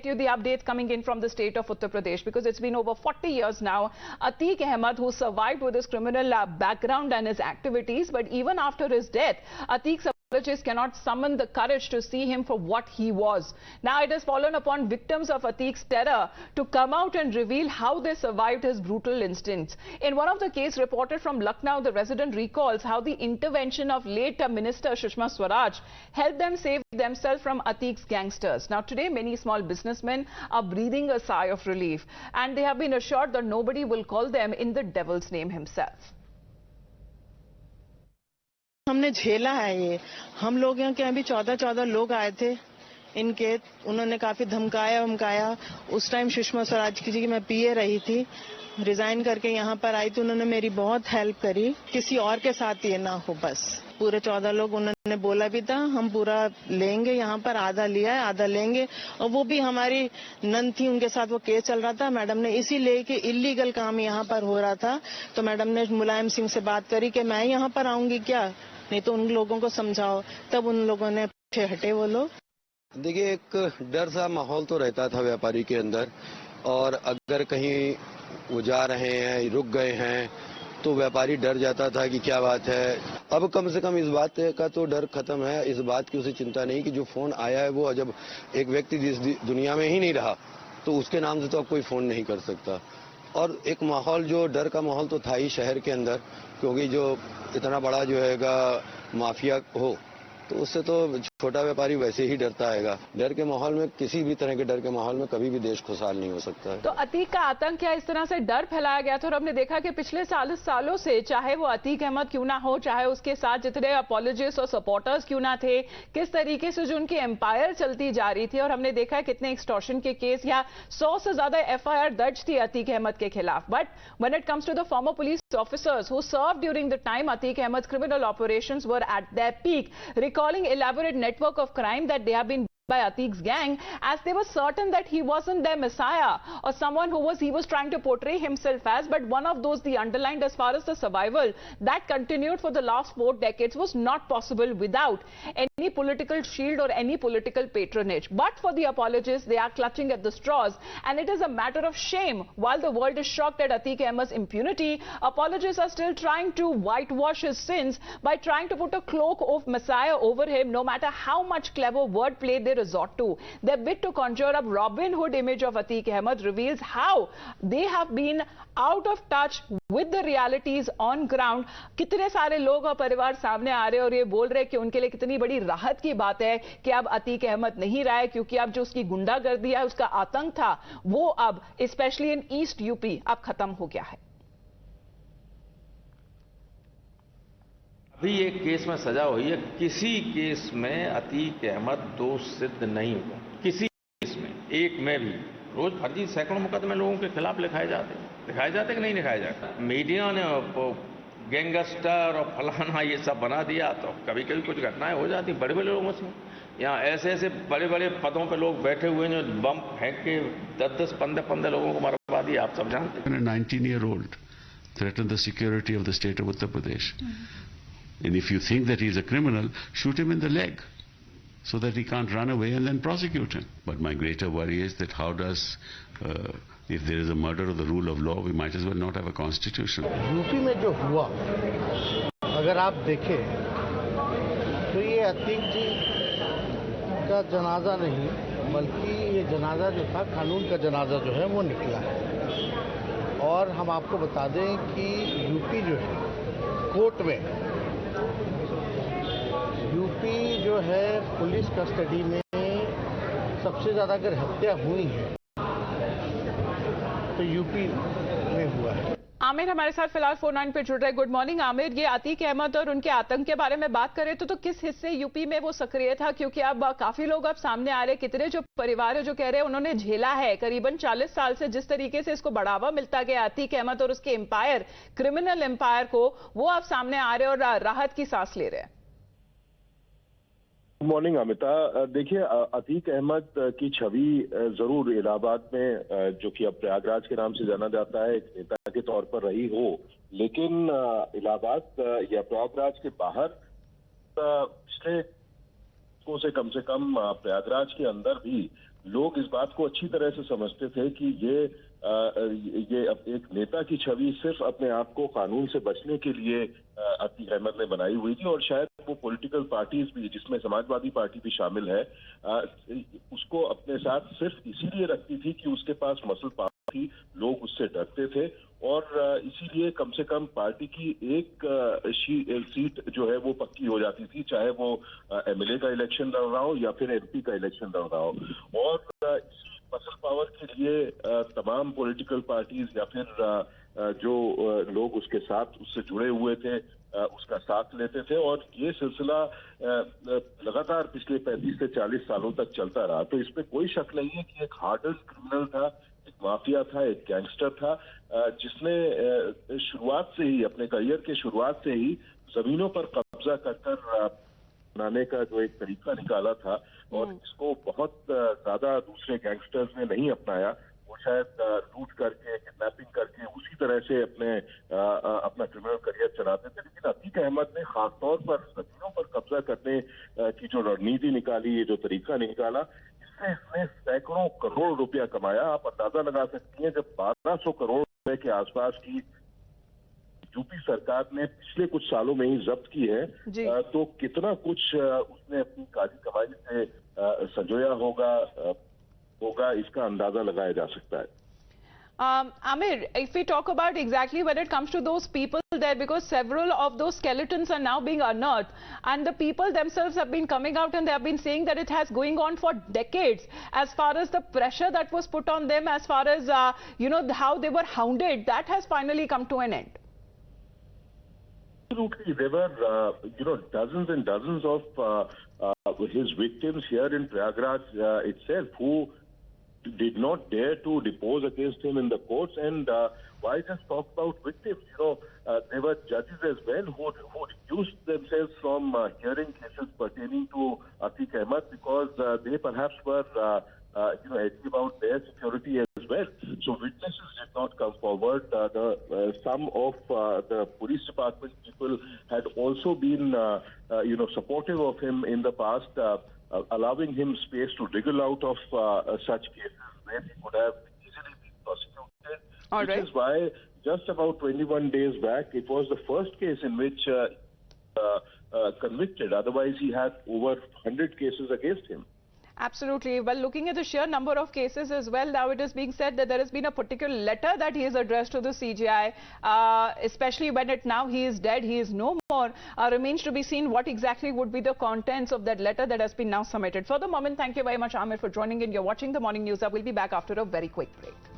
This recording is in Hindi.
get you the updates coming in from the state of Uttar Pradesh, because it's been over 40 years now. Atiq Ahmed, who survived with his criminal background and his activities, but even after his death, Atiq's apologists cannot summon the courage to see him for what he was. Now it has fallen upon victims of Atiq's terror to come out and reveal how they survived his brutal instincts. In one of the cases reported from Lucknow, the resident recalls how the intervention of late Minister Sushma Swaraj helped them save themselves from Atiq's gangsters. Now today, many small businessmen are breathing a sigh of relief, and they have been assured that nobody will call them in the devil's name himself. हमने झेला है ये। हम लोग यहाँ के अभी 14 लोग आए थे इनके, उन्होंने काफी धमकाया। उस टाइम सुषमा स्वराज की जी मैं पीए रही थी, रिजाइन करके यहाँ पर आई तो उन्होंने मेरी बहुत हेल्प करी। किसी और के साथ ये ना हो बस। पूरे 14 लोग उन्होंने बोला भी था हम पूरा लेंगे, यहाँ पर आधा लिया है आधा लेंगे। और वो भी हमारी नन थी, उनके साथ वो केस चल रहा था। मैडम ने इसीलिए कि इलीगल काम यहाँ पर हो रहा था, तो मैडम ने मुलायम सिंह से बात करी कि मैं यहाँ पर आऊंगी क्या, नहीं तो उन लोगों को समझाओ। तब उन लोगों ने पीछे हटे वो लोग। देखिए, एक डर सा माहौल तो रहता था व्यापारी के अंदर, और अगर कहीं वो जा रहे हैं, रुक गए हैं, तो व्यापारी डर जाता था कि क्या बात है। अब कम से कम इस बात का तो डर खत्म है, इस बात की उसे चिंता नहीं कि जो फोन आया है वो जब एक व्यक्ति जिस दुनिया में ही नहीं रहा तो उसके नाम से तो अब कोई फोन नहीं कर सकता। और एक माहौल, जो डर का माहौल तो था ही शहर के अंदर, क्योंकि जो इतना बड़ा जो हैगा माफिया हो तो उससे तो छोटा व्यापारी वैसे ही डरता हैगा। डर के माहौल में, किसी भी तरह के डर के माहौल में कभी भी देश खुशहाल नहीं हो सकता है। तो अतीक का आतंक क्या इस तरह से डर फैलाया गया था, और हमने देखा कि पिछले 40 सालों से, चाहे वो अतीक अहमद क्यों ना हो, चाहे उसके साथ जितने अपॉलोजिस्ट और सपोर्टर्स क्यों ना थे, किस तरीके से जो उनकी एम्पायर चलती जा रही थी। और हमने देखा है कितने एक्सटॉर्शन के केस या 100 से ज्यादा FIR दर्ज थी अतीक अहमद के खिलाफ। But when it comes to the former police officers who served during the time Atiq Ahmed's criminal operations were at their peak, recalling elaborate network of crime that they have been by Atiq's gang, as they were certain that he wasn't their messiah or someone who he was trying to portray himself as, but one of those they underlined as far as the survival that continued for the last 4 decades was not possible without any political shield or any political patronage. But for the apologists, they are clutching at the straws, and it is a matter of shame. While the world is shocked at Atiq Ahmed's impunity, apologists are still trying to whitewash his sins by trying to put a cloak of messiah over him, no matter how much clever wordplay they resort to. Their bid to conjure up Robin Hood image of Atiq Ahmed reveals how they have been out of touch with the realities on ground. कितने सारे लोग और परिवार सामने आ रहे हैं और ये बोल रहे हैं कि उनके लिए कितनी बड़ी राहत की बात है कि अब अतीक अहमद नहीं रहा है, क्योंकि अब जो उसकी गुंडागर्दी है, उसका आतंक था, वो अब स्पेशली इन ईस्ट यूपी अब खत्म हो गया है। अभी एक केस में सजा हुई है, किसी केस में अतीक अहमद दोष सिद्ध नहीं हुआ, किसी केस में, एक में भी। रोज फर्जी सैकड़ों मुकदमे लोगों के खिलाफ लिखाए जाते कि नहीं लिखाए जाते। मीडिया ने गैंगस्टर और फलाना ये सब बना दिया, तो कभी कभी कुछ घटनाएं हो जाती बड़े बड़े लोगों से। यहाँ ऐसे ऐसे बड़े बड़े पदों पे लोग बैठे हुए हैं जो बम फेंक के 10-10, 15-15 लोगों को मरवा दिया, आप सब जानते हैं। 19-year-old threatened the security of the state of Uttar Pradesh. And if you think that he's a criminal, shoot him in the leg so that he can't run away and then prosecute him. But my greater worry is that how does, if there is a murder of the rule of law, we might as well not have a constitution. UP में जो हुआ, अगर आप देखें तो ये अतीक जी का जनाजा नहीं, बल्कि ये जनाजा जो था, कानून का जनाजा जो है वो निकला है। और हम आपको बता दें कि यूपी जो है, कोर्ट में यूपी जो है पुलिस कस्टडी में सबसे ज़्यादा अगर हत्या हुई है तो यूपी में हुआ है। आमिर हमारे साथ फिलहाल फोन लाइन पे जुड़ रहे हैं। गुड मॉर्निंग आमिर, ये अतीक अहमद और उनके आतंक के बारे में बात करें तो किस हिस्से यूपी में वो सक्रिय था, क्योंकि अब काफी लोग अब सामने आ रहे हैं, कितने जो परिवार है जो कह रहे हैं उन्होंने झेला है करीबन 40 साल से, जिस तरीके से इसको बढ़ावा मिलता गया अतीक अहमद और उसके एम्पायर, क्रिमिनल एम्पायर को, वो अब सामने आ रहे हैं और राहत की सांस ले रहे हैं। Good morning Amita. देखिए, अतीक अहमद की छवि जरूर इलाहाबाद में, जो कि अब प्रयागराज के नाम से जाना जाता है, एक नेता के तौर पर रही हो, लेकिन इलाहाबाद या प्रयागराज के बाहर पिछले से कम प्रयागराज के अंदर भी लोग इस बात को अच्छी तरह से समझते थे कि ये एक नेता की छवि सिर्फ अपने आप को कानून से बचने के लिए अतीक अहमद ने बनाई हुई थी, और शायद वो पॉलिटिकल पार्टीज भी, जिसमें समाजवादी पार्टी भी शामिल है, उसको अपने साथ सिर्फ इसीलिए रखती थी कि उसके पास मसल पावर थी, लोग उससे डरते थे, और इसीलिए कम से कम पार्टी की एक सीट जो है वो पक्की हो जाती थी, चाहे वो एमएलए का इलेक्शन लड़ रहा हो या फिर एमपी का इलेक्शन लड़ रहा हो। और इसी मसल पावर के लिए तमाम पॉलिटिकल पार्टीज या फिर जो लोग उसके साथ उससे जुड़े हुए थे उसका साथ लेते थे, और ये सिलसिला लगातार पिछले 35 से 40 सालों तक चलता रहा। तो इसमें कोई शक नहीं है कि एक हार्डन क्रिमिनल था, एक माफिया था, एक गैंगस्टर था, जिसने शुरुआत से ही, अपने करियर के शुरुआत से ही जमीनों पर कब्जा कर बनाने का जो एक तरीका निकाला था, और इसको बहुत ज्यादा दूसरे गैंगस्टर्स ने नहीं अपनाया। वो शायद लूट करके, किडनैपिंग करके उसी तरह से अपना क्रिमिनल करियर चलाते थे, लेकिन अतीक अहमद ने खासतौर पर जमीनों पर कब्जा करने की जो रणनीति निकाली, ये जो तरीका निकाला, इससे इसने सैकड़ों करोड़ रुपया कमाया। आप अंदाजा लगा सकती हैं, जब 1200 करोड़ रुपए के आसपास की यूपी सरकार ने पिछले कुछ सालों में ही जब्त की है, तो कितना कुछ उसने अपनी काली कमाई से संजोया होगा, इसका अंदाजा लगाया जा सकता है। Amir, if we talk about exactly when it comes to those people there, because several of those skeletons are now being unearthed, and the people themselves have been coming out and they have been saying that it has going on for decades, as far as the pressure that was put on them, as far as how they were hounded, that has finally come to an end. Absolutely, there were dozens and dozens of his victims here in Prayagraj itself who did not dare to depose against him in the courts. And why just talk about victims? There were judges as well who recused themselves from hearing cases pertaining to Ateek Ahmed because they perhaps were edgy about their security as well. So witnesses did not come forward. Some of the police department people had also been supportive of him in the past, allowing him space to wriggle out of such cases where he could have easily been prosecuted. All right. Which is why just about 21 days back, it was the first case in which convicted. Otherwise, he had over 100 cases against him. Absolutely. Well, looking at the sheer number of cases as well, now it is being said that there has been a particular letter that he has addressed to the CJI, especially when now he is dead, he is no more. Remains to be seen what exactly would be the contents of that letter that has been now submitted. For the moment, thank you very much, Amir, for joining in. You're watching the Morning News. I will be back after a very quick break.